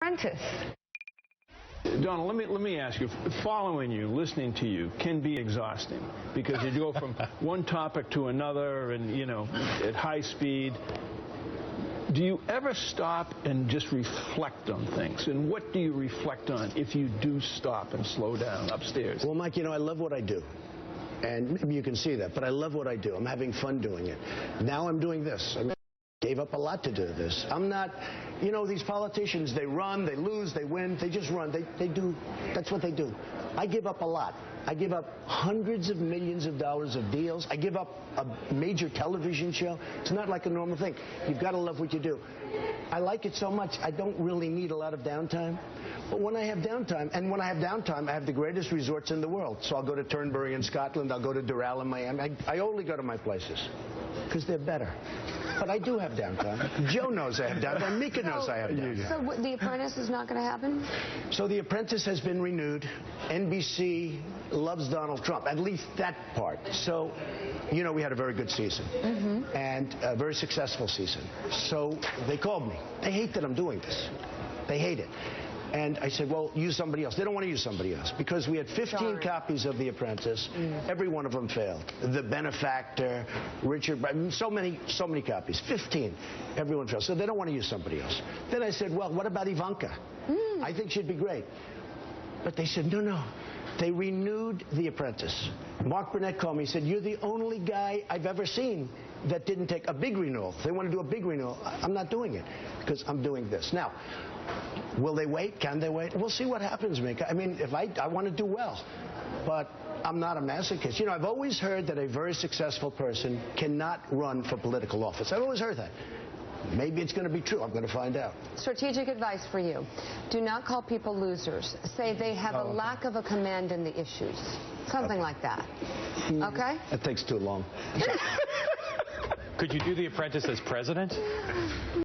Apprentice. Donald, let me ask you, following you, listening to you can be exhausting because you go from one topic to another and, you know, at high speed. Do you ever stop and just reflect on things? And what do you reflect on if you do stop and slow down upstairs? Well, Mike, you know, I love what I do. And maybe you can see that, but I love what I do. I'm having fun doing it. Now I'm doing this. I gave up a lot to do this. I'm not, you know, these politicians, they run, they lose, they win, they just run. They do, that's what they do. I give up a lot. I give up hundreds of millions of dollars of deals. I give up a major television show. It's not like a normal thing. You've got to love what you do. I like it so much, I don't really need a lot of downtime. But when I have downtime, and when I have downtime, I have the greatest resorts in the world. So I'll go to Turnberry in Scotland, I'll go to Doral in Miami. I only go to my places because they're better. But I do have downtime. Joe knows I have downtime. Mika knows I have downtime. So The Apprentice is not going to happen? So The Apprentice has been renewed. NBC loves Donald Trump, at least that part. So, you know, we had a very good season and a very successful season. So they called me. They hate that I'm doing this. They hate it. And I said, well, use somebody else. They don't want to use somebody else because we had 15 copies of The Apprentice. Every one of them failed. The Benefactor, Richard, so many copies. 15. Everyone failed. So they don't want to use somebody else. Then I said, well, what about Ivanka? I think she'd be great. But they said, no. They renewed The Apprentice. Mark Burnett called me. He said, you're the only guy I've ever seen that didn't take a big renewal. If they want to do a big renewal, I'm not doing it because I'm doing this. Now, will they wait? Can they wait? We'll see what happens, Mika. I mean, if I want to do well, but I'm not a masochist. You know, I've always heard that a very successful person cannot run for political office. I've always heard that. Maybe it's going to be true. I'm going to find out. Strategic advice for you. Do not call people losers. Say they have a lack of a command in the issues. Something like that. Okay? That takes too long. Could you do The Apprentice as president?